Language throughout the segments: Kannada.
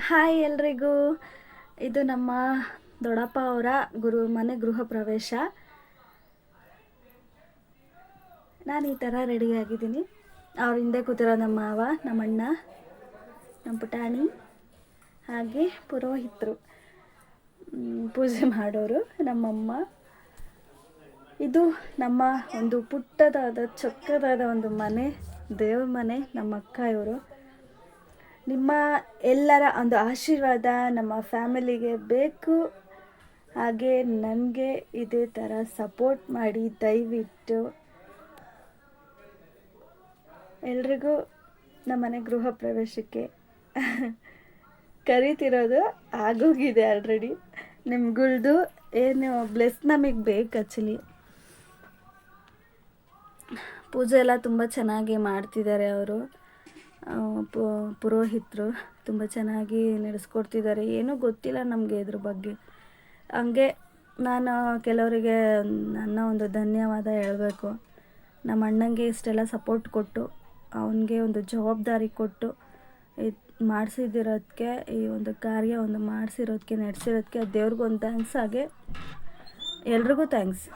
ಹಾಯ್ ಎಲ್ರಿಗೂ. ಇದು ನಮ್ಮ ದೊಡ್ಡಪ್ಪ ಅವರ ಮನೆ ಗೃಹ ಪ್ರವೇಶ. ನಾನು ಈ ಥರ ರೆಡಿಯಾಗಿದ್ದೀನಿ. ಅವ್ರ ಹಿಂದೆ ಕೂತಿರೋ ನಮ್ಮ ಮಾವ, ನಮ್ಮ ಅಣ್ಣ, ನಮ್ಮ ಪುಟಾಣಿ, ಹಾಗೆ ಪುರೋಹಿತರು, ಪೂಜೆ ಮಾಡೋರು ನಮ್ಮಮ್ಮ. ಇದು ನಮ್ಮ ಒಂದು ಪುಟ್ಟದಾದ ಚೊಕ್ಕದಾದ ಒಂದು ಮನೆ, ದೇವ್ರ ಮನೆ. ನಮ್ಮ ಅಕ್ಕ ಇವರು. ನಿಮ್ಮ ಎಲ್ಲರ ಒಂದು ಆಶೀರ್ವಾದ ನಮ್ಮ ಫ್ಯಾಮಿಲಿಗೆ ಬೇಕು. ಹಾಗೆ ನನಗೆ ಇದೇ ಥರ ಸಪೋರ್ಟ್ ಮಾಡಿ ದಯವಿಟ್ಟು. ಎಲ್ರಿಗೂ ನಮ್ಮನೆ ಗೃಹ ಪ್ರವೇಶಕ್ಕೆ ಕರಿತಿರೋದು ಆಗೋಗಿದೆ ಆಲ್ರೆಡಿ. ನಿಮ್ಗಳ್ದು ಏನು ಬ್ಲೆಸ್ ನಮಗೆ ಬೇಕು ಆ್ಯಕ್ಚುಲಿ. ಪೂಜೆ ಎಲ್ಲ ತುಂಬ ಚೆನ್ನಾಗಿ ಮಾಡ್ತಿದ್ದಾರೆ ಅವರು. ಪುರೋಹಿತರು ತುಂಬ ಚೆನ್ನಾಗಿ ನಡೆಸ್ಕೊಡ್ತಿದ್ದಾರೆ. ಏನೂ ಗೊತ್ತಿಲ್ಲ ನಮಗೆ ಇದ್ರ ಬಗ್ಗೆ. ಹಂಗೆ ನಾನು ಕೆಲವರಿಗೆ ನನ್ನ ಒಂದು ಧನ್ಯವಾದ ಹೇಳಬೇಕು. ನಮ್ಮ ಅಣ್ಣಂಗೆ ಇಷ್ಟೆಲ್ಲ ಸಪೋರ್ಟ್ ಕೊಟ್ಟು, ಅವನಿಗೆ ಒಂದು ಜವಾಬ್ದಾರಿ ಕೊಟ್ಟು ಇದು ಮಾಡಿಸಿದಿರೋದಕ್ಕೆ, ಈ ಒಂದು ಕಾರ್ಯ ಒಂದು ಮಾಡಿಸಿರೋದಕ್ಕೆ, ನಡೆಸಿರೋದಕ್ಕೆ ದೇವ್ರಿಗೂ ಒಂದು ಥ್ಯಾಂಕ್ಸ್. ಹಾಗೆ ಎಲ್ರಿಗೂ ಥ್ಯಾಂಕ್ಸ್.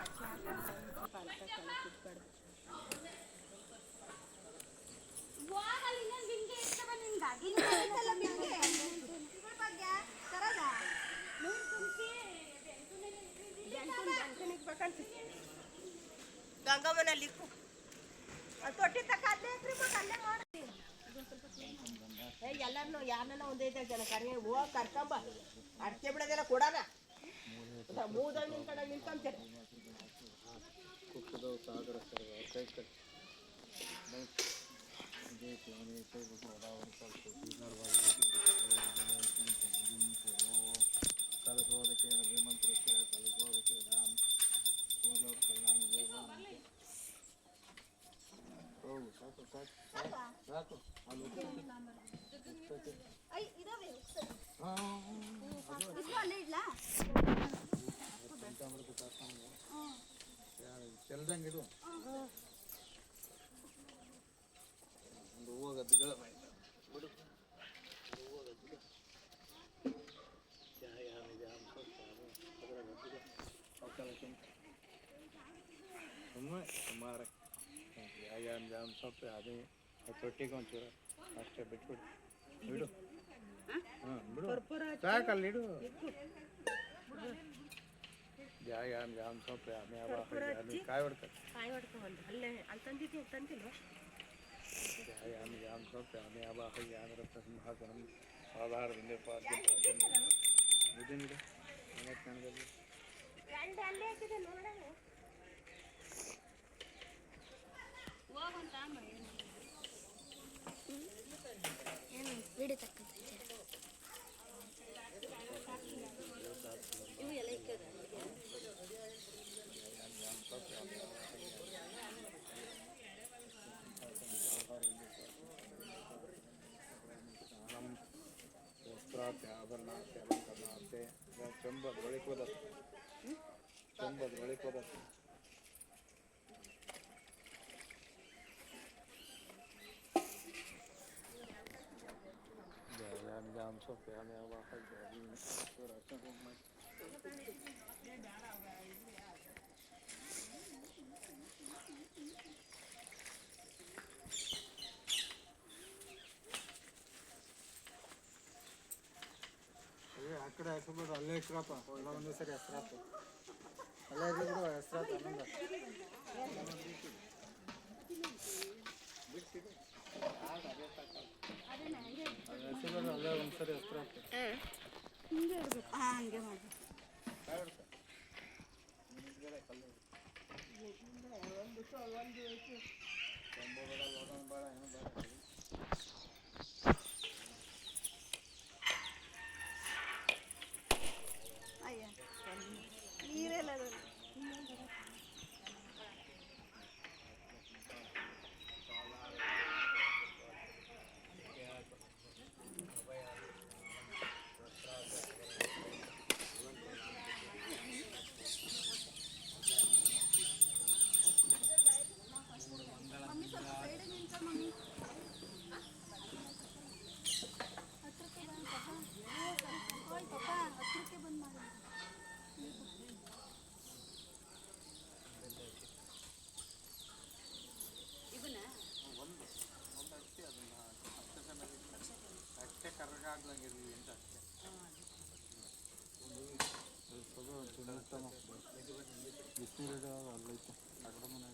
ಗಂಗಮ್ಮನಲ್ಲಿ ತೊಟ್ಟಿ ತಕ್ಕಲ್ಲೇ ಎಲ್ಲರನ್ನು ಯಾರನ್ನ ಒಂದೈದು ಜನ ಕರೆ ಹೋಗಿ ಕರ್ಕೊಂಬ ಅಡಿಕೆ ಬಿಡೋದೆಲ್ಲ ಕೊಡೋಣ. ಮೂದಾಗ ನಿಂತ್ಕೊಂಡ ನಿಂತ್ಕೊಂತೀರಿ. ಚೆಲ್ದಂಗಿಡು ಒಂದು ಹೂವು ಗದ್ದೆಗಳ ಬಿಡು. ಸುಮ್ಮನೆ ಸುಮಾರು ಜಾಮ್ ಸೊಪ್ಪು ಅದೇ ತೊಟ್ಟಿಗೆ ಒಂಚೂರು ಅಷ್ಟೇ ಬಿಟ್ಬಿಡು. ಬಿಡು. ಹಾಂ ಬಿಡು, ಸಾಕಲ್ಲಿ ಇಡು. ಜಾಮ್ ಸೊಪ್ಪು ಕಾಯಿ ಹೊಡ್ಕೊಂಡು ಜಾಮ್ ಸೊಪ್ಪು ಸಿಂಹಾಸನ ಸಾಧಾರದಿಂದ ಇದೇನಿದೆ ನನಗೆ ವಸ್ತ್ರಾತೆ ಆಭರಣಾತೆ ಅಲಂಕರಣಾತೆ ಚಂಬದ್ ಬಳಿಕೋದತ್ತೆ. ಚಂಬದ್ ಬಳಿಕೋದತ್ತೆ. ಜಾಮ್ ಸೊಪ್ಪು ಆ ಕಡೆ ಹೆಸರು ಅಲ್ಲೇ ಹೆಸ್ರಾಪ ಎಲ್ಲ ಒಂದೇ ಸರಿ ಹೆಸ್ರಾತು. ಅಲ್ಲೇ ಇರಲಿ ಬಿಡು, ಹೆಸ್ರಾತು ಆನಂದ ಬಿಟ್ಟಿಡು. ಹೆಸರು ಅಲ್ಲೇ ಒಂದ್ಸರಿ ಹೆಸ್ರಾತು. ಹಂಗೆ ಮಾಡಿ ನೀರೆಲ್ಲ ಆಗ್ದಂಗಿರಲಿ ಅಂತ ಅಷ್ಟೇ. ಬಿಸಿನೀರು ಅಲ್ಲೈತೆ ಆ ಕಡೆ ಮನೆ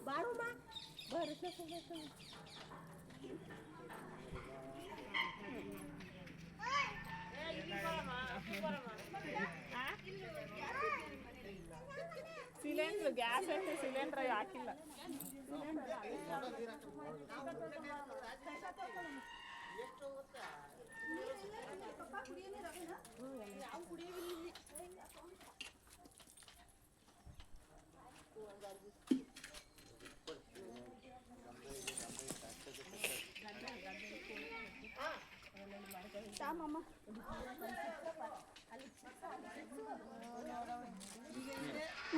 ಬಾರಮ್ಮ ಬರುತ್ತೆ ಸಿಲಿಂಡ್ರ್ ಗ್ಯಾಸ್ ಐತೆ ಸಿಲಿಂಡ್ರ್ ಹಾಕಿಲ್ಲ.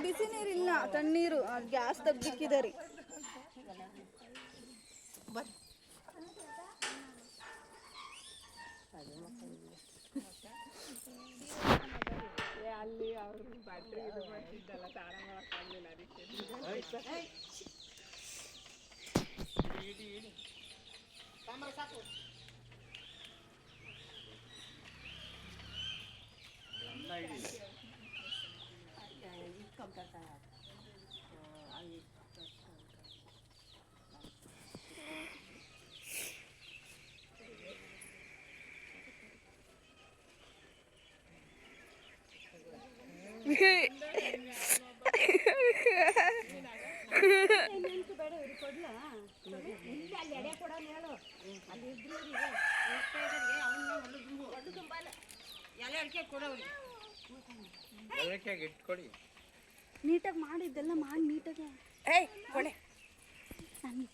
ಬಿಸಿ ನೀರಿಲ್ಲ, ತಣ್ಣೀರು. ಗ್ಯಾಸ್ ತೆಗ್ದಿಕ್ಕಿದ್ದಾರೆ. ಅಲ್ಲಿ ಅವರು ಬ್ಯಾಟ್ರಿ ಇದು ಮಾಡ್ತಿದ್ದಲ್ಲ, ಸ್ನಾನ ಮಾಡೋಕ್ಕಾಗಲಿಲ್ಲ ಅದಕ್ಕೆ. ಸಾಕು ಇಟ್ಕೊಡಿ. ನೀಟಾಗಿ ಮಾಡಿದ್ದೆಲ್ಲ ಮಾಡಿ ನೀಟಾಗಿ ಕೊಡೆ ನಾನು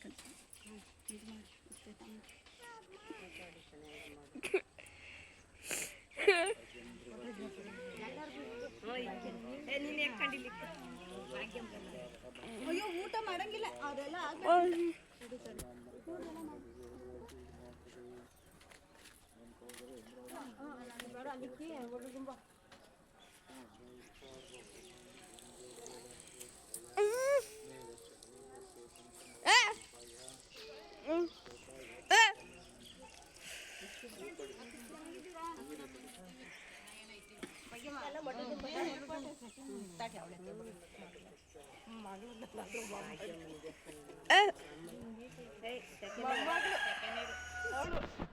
ಅಯ್ಯೋ ಊಟ ಮಾಡಂಗಿಲ್ಲ ಅವರೆಲ್ಲ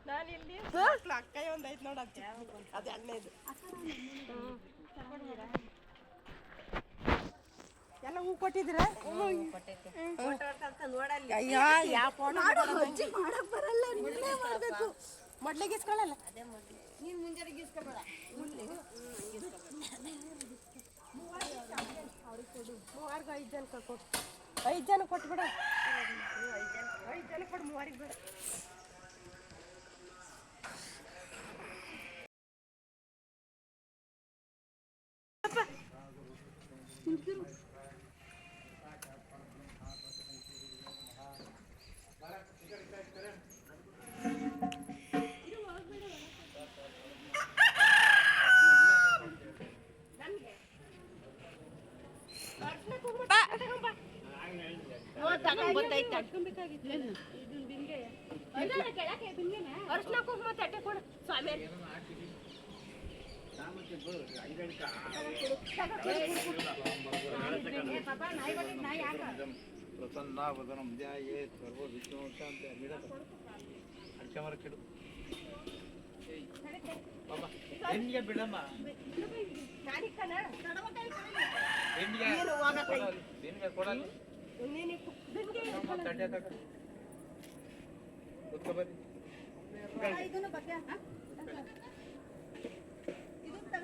ನಾನು ಇಲ್ಲಿ ಅಕ್ಕ ಒಂದೈತೆ ನೋಡ ಅದು ಎಣ್ಣೆದು ಎಲ್ಲ ಹೂ ಕೊಟ್ಟಿದ್ದೀರ? ಮಾಡಕ್ ಬರಲ್ಲ, ನೀನೇ ಮಾಡ್ಬೇಕು. ಮೊಡ್ಲಿಗೆ ಇಸ್ಕೊಳ್ಳಲ್ಲ, ನೀನು ಮುಂಜಾನೆ ಗೀಸ್ಕೊಬೇಡ. ಮೂವಾರ್ಗ 5 ಜನ ಕೊಡು, 5 ಜನ ಕೊಟ್ಬಿಡ, 5 ಜನ ಕೊಡು, ಮೂವಾರಿಗೆ ಬೇಡ. ಅರ್ಶಿನ ಕುಂಕುಮ ತಟ್ಟೆ ಕೊಡು ಸ್ವಾಮಿ. ಪ್ರಸನ್ನಾವದನಂ ಧ್ಯಾಯೇತ್ ಸರ್ವ ವಿಷ್ಣುಶಾಂತಿ ಅರ್ಚಮರ ಕೆಡು ಬಾಬಾ ಹೆಣ್ಣಿಗೆ ಬಿಡಮ್ಮ, ಹೆಣ್ಣಿಗೆ ಕೊಡಲ್ಲ, ತಟ್ಟೆ ತಕ್ಕ ಕೂತ್ಕೊ ಬರ್ರಿ. ಇದನ್ನು ಬಗ್ಗೆ ಇದನ್ನು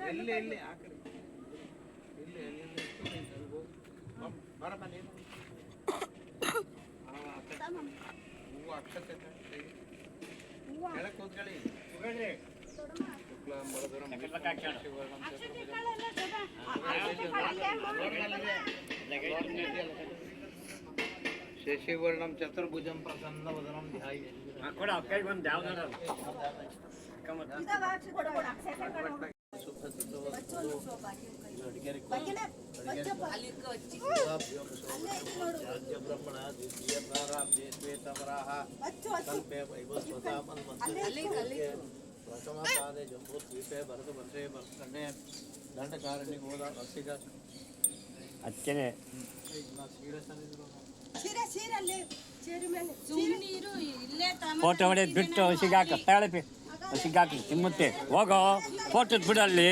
ಶಶಿವರ್ಣಂ ಚತುರ್ಭುಜಂ ಪ್ರಸನ್ನವದನಂ ಪ್ರಥಮಪಾದೆ ಜಂಬೂದ್ವೀಪೆ ಭರತಭದ್ರೇ ಭರತಖಂಡೇ ದಂಡಕಾರಣ್ಯ ಗೋದ ರಸಿಕ ಅಚ್ಚನೆ ಫೋಟೋ ಹೊಡೆಯೋದು ಬಿಟ್ಟು ಹಸಿಗಾಕ ತಾಳಪಿ ಹಸಿಗಾಕಿ ತಿಮ್ಮತ್ತೆ ಹೋಗೋ ಫೋಟೋ ಬಿಡಲ್ಲಿ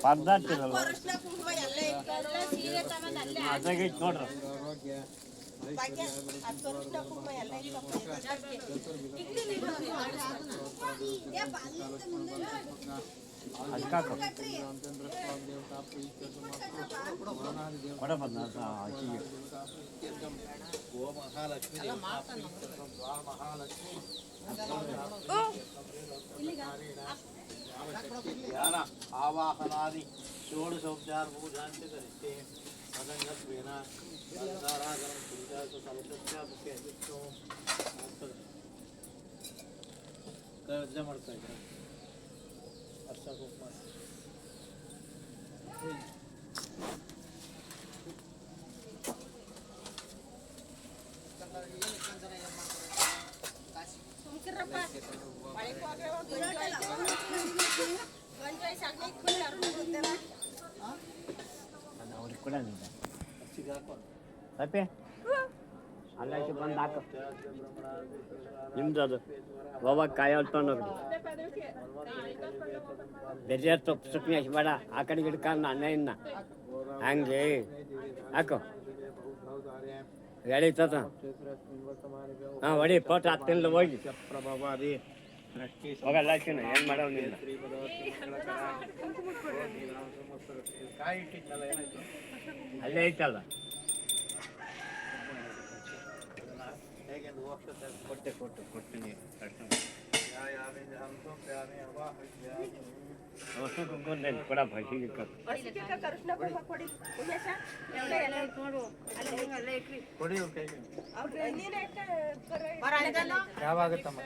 ಪರ್ದಾಡ್ತಿರಲ್ಲ ಅದಾಗಿ ನೋಡ್ರಿ ಅದಕ್ಕಾಕು ಕೊಡ ಬಂದ ಹಸಿಗೆ ಗೋ ಮಹಾಲಕ್ಷ್ಮಿ ಮಹಾಲಕ್ಷ್ಮಿ ಧ್ಯಾನ ಆವಾಹನಾದಿ ಷೋಡಶೋಪಚಾರ ಪೂಜಾಂಚ ಕರಿಷ್ಯೆ ಮದಂಗತ್ವೇನ ಸಂಸಾರಾಗರಂ ಪೂಜಾಸು ಸರ್ವಸ್ಯಾಪಕ್ಕೆ ಅರ್ಜ ಮಾಡ್ತಾ ಇದ್ದಾರೆ ಅರ್ಶ ಕುಂಕುಮ ಅವ್ರಿಗೆ ಕೂಡ ಅಪ್ಪೆ ಅಲ್ಲ ಬಂದು ಹಾಕು ನಿಮ್ದು ಅದು ಹೋವಾಗ ಕಾಯಿ ಹೊಲ್ಕೊಂಡು ಬೆಜೆ ಸೊಪ್ಪು ಬೇಡ ಆ ಕಡೆ ಗಿಡಕಾರಣ ಅನ್ನ ಇನ್ನ ಹಂಗೆ ಹಾಕು ಎಳೀತದ ಹಾಂ ಹೊಡಿ ಫೋಟೋ ಹತ್ತಿಲ್ಲ ಹೋಗಿ ಪ್ರಭಾವಾದಿ ಹೋಗಲ್ಲ ಏನು ಮಾಡೋ ನಿನ್ನ ಕಾಯಿ ಇಟ್ಟಿದ್ದಲ್ಲ ಏನಾಯ್ತು ಅಲ್ಲೇ ಐತಲ್ಲ ಹೇಗೆ ಕೊಡ್ತೀನಿ ಕೂಡ ಹಸಿಗೆ ಕೊಡಿ ಅವ್ರ ಕೈಗೆ ಯಾವಾಗತ್ತಮ್ಮ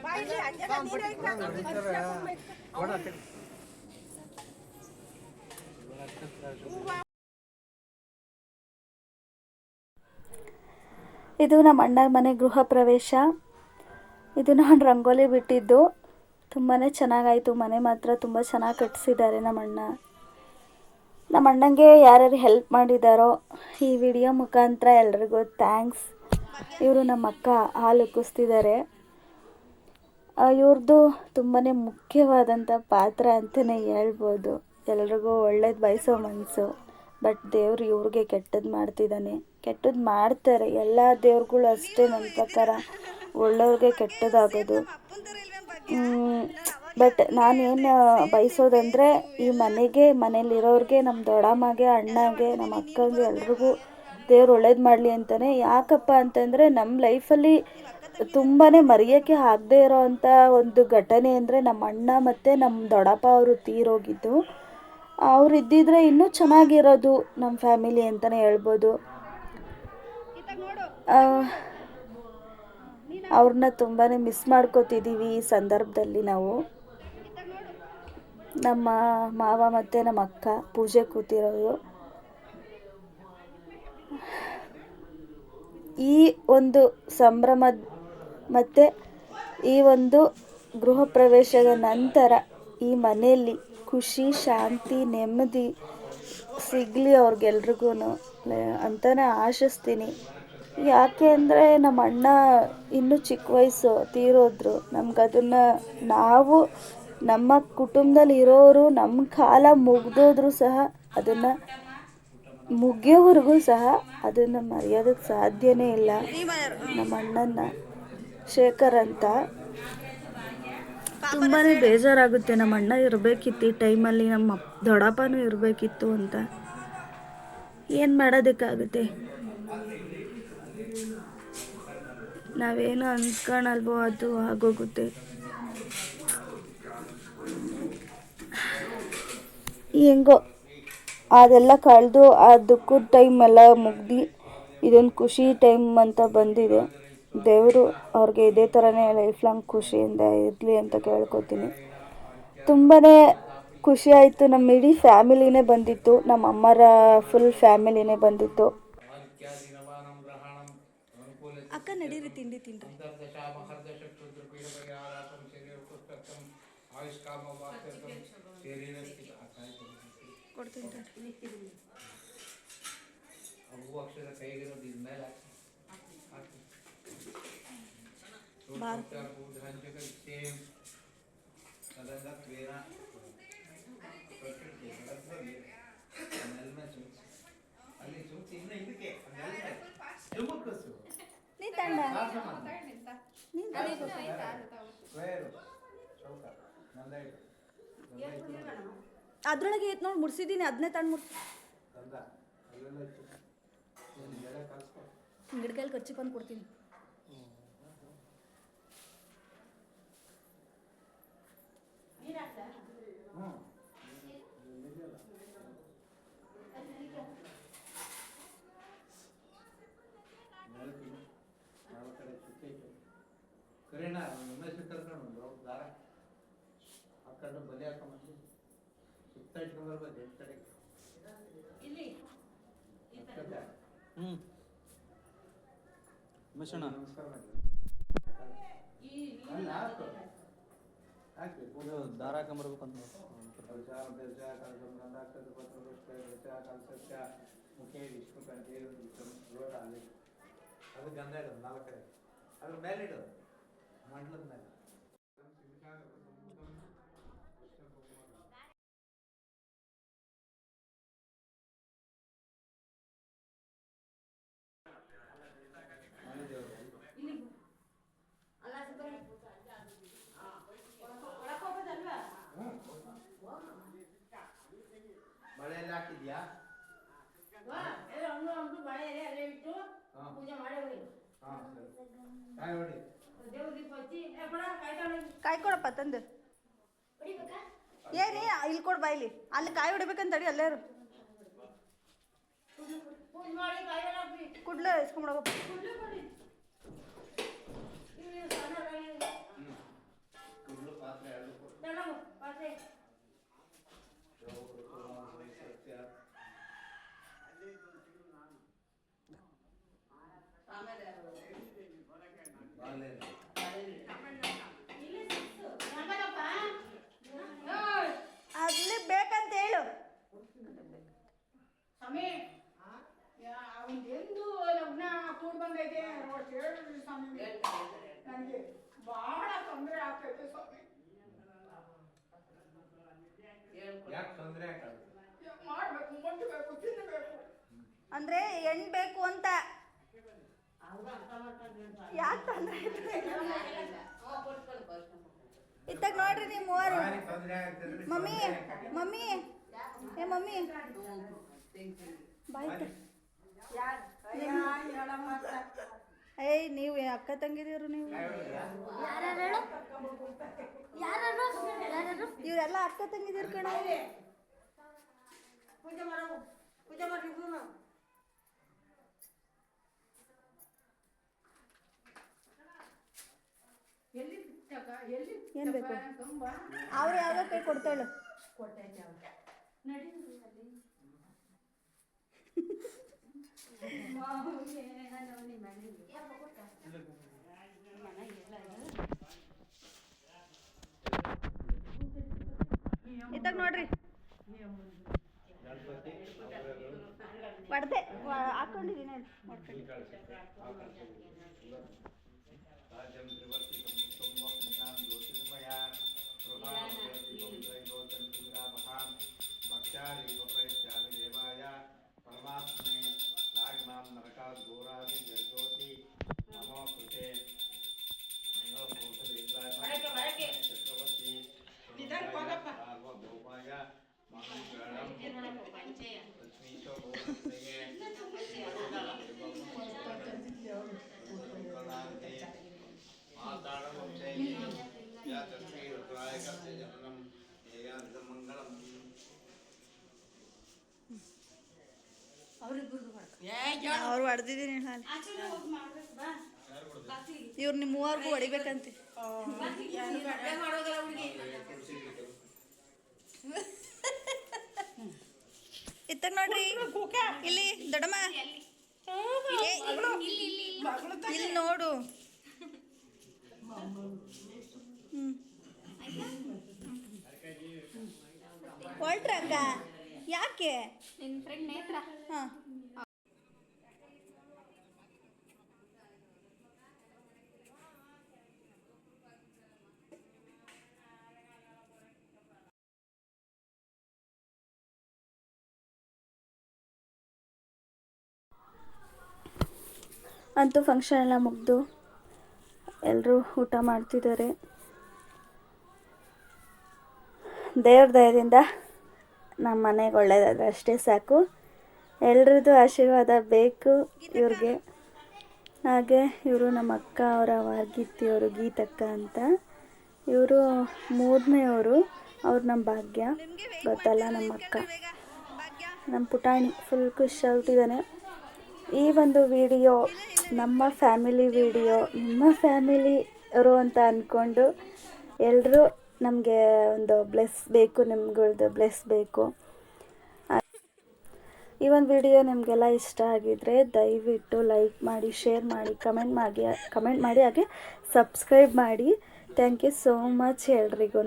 ಇದು ನಮ್ಮ ಅಣ್ಣರ ಮನೆ ಗೃಹ ಪ್ರವೇಶ. ಇದು ನಾನು ರಂಗೋಲಿ ಬಿಟ್ಟಿದ್ದು. ತುಂಬಾ ಚೆನ್ನಾಗಾಯಿತು. ಮನೆ ಮಾತ್ರ ತುಂಬ ಚೆನ್ನಾಗಿ ಕಟ್ಟಿಸಿದ್ದಾರೆ ನಮ್ಮ ಅಣ್ಣ. ನಮ್ಮ ಅಣ್ಣಂಗೆ ಯಾರ್ಯಾರು ಹೆಲ್ಪ್ ಮಾಡಿದ್ದಾರೋ ಈ ವಿಡಿಯೋ ಮುಖಾಂತರ ಎಲ್ರಿಗೂ ಥ್ಯಾಂಕ್ಸ್. ಇವರು ನಮ್ಮ ಅಕ್ಕ ಹಾಲು ಉಕ್ಕಿಸ್ತಿದ್ದಾರೆ. ಇವ್ರದ್ದು ತುಂಬಾ ಮುಖ್ಯವಾದಂಥ ಪಾತ್ರ ಅಂತಲೇ ಹೇಳ್ಬೋದು. ಎಲ್ರಿಗೂ ಒಳ್ಳೇದು ಬಯಸೋ ಮನಸ್ಸು. ಬಟ್ ದೇವ್ರು ಇವ್ರಿಗೆ ಕೆಟ್ಟದ್ದು ಮಾಡ್ತಿದ್ದಾನೆ. ಕೆಟ್ಟದ್ದು ಮಾಡ್ತಾರೆ, ಎಲ್ಲ ದೇವ್ರುಗಳು ಅಷ್ಟೇ ನನ್ನ ಪ್ರಕಾರ. ಒಳ್ಳೆಯವ್ರಿಗೆ ಕೆಟ್ಟದಾಗೋದು. ಬಟ್ ನಾನೇನು ಬಯಸೋದಂದರೆ ಈ ಮನೇಲಿರೋರಿಗೆ, ನಮ್ಮ ದೊಡ್ಡಮ್ಮಗೆ, ಅಣ್ಣಗೆ, ನಮ್ಮ ಅಕ್ಕಂಗೆ ಎಲ್ರಿಗೂ ದೇವ್ರು ಒಳ್ಳೇದು ಮಾಡಲಿ ಅಂತಲೇ. ಯಾಕಪ್ಪ ಅಂತಂದರೆ ನಮ್ಮ ಲೈಫಲ್ಲಿ ತುಂಬಾ ಮರೆಯೋಕ್ಕೆ ಆಗದೇ ಇರೋ ಅಂಥ ಒಂದು ಘಟನೆ ಅಂದರೆ ನಮ್ಮ ಅಣ್ಣ ಮತ್ತು ನಮ್ಮ ದೊಡ್ಡಪ್ಪ ಅವರು ತೀರೋಗಿದ್ದು. ಅವ್ರು ಇದ್ದಿದ್ರೆ ಇನ್ನೂ ಚೆನ್ನಾಗಿರೋದು ನಮ್ಮ ಫ್ಯಾಮಿಲಿ ಅಂತಲೇ ಹೇಳ್ಬೋದು. ಅವ್ರನ್ನ ತುಂಬಾ ಮಿಸ್ ಮಾಡ್ಕೋತಿದ್ದೀವಿ ಈ ಸಂದರ್ಭದಲ್ಲಿ ನಾವು. ನಮ್ಮ ಮಾವ ಮತ್ತು ನಮ್ಮ ಅಕ್ಕ ಪೂಜೆ ಕೂತಿರೋದು. ಈ ಒಂದು ಸಂಭ್ರಮದ ಮತ್ತು ಈ ಒಂದು ಗೃಹ ಪ್ರವೇಶದ ನಂತರ ಈ ಮನೆಯಲ್ಲಿ ಖುಷಿ, ಶಾಂತಿ, ನೆಮ್ಮದಿ ಸಿಗಲಿ ಅವ್ರಿಗೆಲ್ರಿಗೂ ಅಂತಲೇ ಆಶಿಸ್ತೀನಿ. ಯಾಕೆ ಅಂದರೆ ನಮ್ಮ ಅಣ್ಣ ಇನ್ನೂ ಚಿಕ್ಕ ವಯಸ್ಸು ತೀರೋದ್ರು. ನಮ್ಗದನ್ನು ನಾವು ನಮ್ಮ ಕುಟುಂಬದಲ್ಲಿ ಇರೋರು ನಮ್ಮ ಕಾಲ ಮುಗಿದೋದ್ರೂ ಸಹ ಅದನ್ನು ಮುಗಿಯೋವರೆಗೂ ಸಹ ಅದನ್ನು ಮರೆಯೋದಕ್ಕೆ ಸಾಧ್ಯನೇ ಇಲ್ಲ. ನಮ್ಮ ಅಣ್ಣನ ಶೇಖರ್ ಅಂತ ತುಂಬಾ ಬೇಜಾರಾಗುತ್ತೆ. ನಮ್ಮ ಅಣ್ಣ ಇರಬೇಕಿತ್ತು ಈ ಟೈಮಲ್ಲಿ, ನಮ್ಮ ದೊಡ್ಡಪ್ಪನೂ ಇರಬೇಕಿತ್ತು ಅಂತ. ಏನು ಮಾಡೋದಕ್ಕಾಗುತ್ತೆ, ನಾವೇನು ಅಂದ್ಕೊಳಲ್ವೋ ಅದು ಆಗೋಗುತ್ತೆ. ಹೆಂಗೋ ಅದೆಲ್ಲ ಕಳೆದು ಆ ದುಃಖದ ಟೈಮ್ ಎಲ್ಲ ಮುಗ್ದು ಇದೊಂದು ಖುಷಿ ಟೈಮ್ ಅಂತ ಬಂದಿದೆ. ದೇವರು ಅವ್ರಿಗೆ ಇದೇ ಥರನೇ ಲೈಫ್ ಲಾಂಗ್ ಖುಷಿಯಿಂದ ಇರಲಿ ಅಂತ ಕೇಳ್ಕೊತೀನಿ. ತುಂಬಾ ಖುಷಿ ಆಯಿತು. ನಮ್ಮ ಇಡೀ ಫ್ಯಾಮಿಲಿನೇ ಬಂದಿತ್ತು, ನಮ್ಮ ಅಮ್ಮರ ಫುಲ್ ಫ್ಯಾಮಿಲಿನೇ ಬಂದಿತ್ತು. ಅಕ್ಕ ನಡೀರಿ, ತಿಂಡಿ ತಿನ್ರಿ. ಕೊಡ್ತೀನಿ ಬಾರ್. ನೀ ತಂಡ ಅದ್ರೊಳಗೆ ಐತೆ ನೋಡಿ, ಮುಡ್ಸಿದ್ದೀನಿ, ಅದನ್ನೇ ತಂದು ಮುಡ್ಸಿ ಗಿಡಕೈಲಿ ಕಚ್ಚಿ ಬಂದು ಕೊಡ್ತೀನಿ. ದಾರ ಹಾಕೊಂಬರ್ಬೇಕಂತ ಅದು ಗಂಧ ಇಡೋದು 4 ಕಡೆ, ಅದ್ರ ಮೇಲೆ ಇಡೋದು, ಮಂಡಲದ ಮೇಲೆ. ಮಳೆಯಲ್ಲಿ ಹಾಕಿದ್ಯಾ? ಕಾಯಿ ಕೊಡಪ್ಪ ತಂದು. ಏನಿ ಇಲ್ಲಿ ಕೊಡು ಬಾಯಿಲಿ, ಅಲ್ಲಿ ಕಾಯಿ ಹೊಡಿಬೇಕಂತ ತಡಿ, ಅಲ್ಲೇ ಕುಡ್ಲ ಇಸ್ಕೊಂಬಿಡಪ್ಪ. ಅಲ್ಲಿ ಬೇಕಂತ ಹೇಳು. ಎಂದು ಲಗ್ನ ಕೂಡ್ ಬಂದೈತೆ ನನಗೆ ಬಹಳ ತೊಂದರೆ ಆಗ್ತೈತೆ ಸ್ವಾಮಿ. ಯಾಕೆ ತೊಂದರೆ ಮಾಡ್ಬೇಕು, ಮುಟ್ಟಬೇಕು, ತಿನ್ನಬೇಕು ಅಂದ್ರೆ ಹೆಣ್ ಬೇಕು ಅಂತ. ಯಾಕೆ ತೊಂದರೆ ಇತ್ತಾಗ ನೋಡ್ರಿ ನೀವು ಮೂವರು. ಮಮ್ಮಿ ಮಮ್ಮಿ ಏ ಮಮ್ಮಿ ಬಾಯ್. ಏಯ್ ನೀವು ಅಕ್ಕ ತಂಗಿದೀರು ನೀವು. ಇವರೆಲ್ಲ ಅಕ್ಕ ತಂಗಿದೀರು ಕಣ. ಪೂಜೆ ಮಾಡೋ, ಪೂಜೆ ಮಾಡಿ ಏನ್ ಬೇಕು ಅವ್ರು ಯಾವ್ದೋ ಕೈ ಕೊಡ್ತಾಳು. ಇತ್ತಾಗ ನೋಡ್ರಿ ಪಡ್ದೆ ಹಾಕೊಂಡಿದ್ದೀನಿ परमात्मे नागनाम नरका घोरादि जगोति नमो कृते चक्रवर्ती ಅವ್ರು ಹೊಡೆದಿದ್ದೀನಿ ಇವ್ರು ನಿಮ್ಮ ಮೂವರ್ಗೂ ಹೊಡಿಬೇಕಂತೆ. ಇತ್ತ ನೋಡ್ರಿ ಇಲ್ಲಿ ದೊಡ್ಡಮ್ಮ ಇಲ್ಲಿ ನೋಡು. ಹೊರಟ್ರಕ್ಕ ಯಾಕೆ? ನಿನ್ನ ಫ್ರೆಂಡ್ ನೇತ್ರ ಹಾಂ ಅಂತೂ ಫಂಕ್ಷನ್ ಎಲ್ಲ ಮುಗಿದು ಎಲ್ಲರೂ ಊಟ ಮಾಡ್ತಿದ್ದಾರೆ. ದೇವ್ರ ದಯದಿಂದ ನಮ್ಮ ಮನೆಗೆ ಒಳ್ಳೇದಾದ್ರೆ ಅಷ್ಟೇ ಸಾಕು. ಎಲ್ರದ್ದು ಆಶೀರ್ವಾದ ಬೇಕು ಇವ್ರಿಗೆ. ಹಾಗೆ ಇವರು ನಮ್ಮ ಅಕ್ಕ ಅವರ ವಾರ್ಗಿತ್ತಿಯವರು ಗೀತಕ್ಕ ಅಂತ. ಇವರು ಮೂರನೇಯವರು. ಅವ್ರು ನಮ್ಮ ಭಾಗ್ಯ ಗೊತ್ತಲ್ಲ, ನಮ್ಮ ಅಕ್ಕ, ನಮ್ಮ ಪುಟಾಣಿ ಫುಲ್ ಖುಷಿಯಾಗ್ಬಿಟ್ಟಿದ್ದಾನೆ. ಈ ಒಂದು ವಿಡಿಯೋ ನಮ್ಮ ಫ್ಯಾಮಿಲಿ ವಿಡಿಯೋ, ನಿಮ್ಮ ಫ್ಯಾಮಿಲಿಯವರು ಅಂತ ಅಂದ್ಕೊಂಡು ಎಲ್ಲರೂ ನಮಗೆ ಒಂದು ಬ್ಲೆಸ್ ಬೇಕು, ನಿಮ್ಗಳ್ದು ಬ್ಲೆಸ್ ಬೇಕು. ಈ ಒಂದು ವಿಡಿಯೋ ನಿಮಗೆಲ್ಲ ಇಷ್ಟ ಆಗಿದ್ದರೆ ದಯವಿಟ್ಟು ಲೈಕ್ ಮಾಡಿ, ಶೇರ್ ಮಾಡಿ, ಕಮೆಂಟ್ ಮಾಡಿ ಹಾಗೆ ಸಬ್ಸ್ಕ್ರೈಬ್ ಮಾಡಿ. ಥ್ಯಾಂಕ್ ಯು ಸೋ ಮಚ್ ಎಲ್ರಿಗೂ.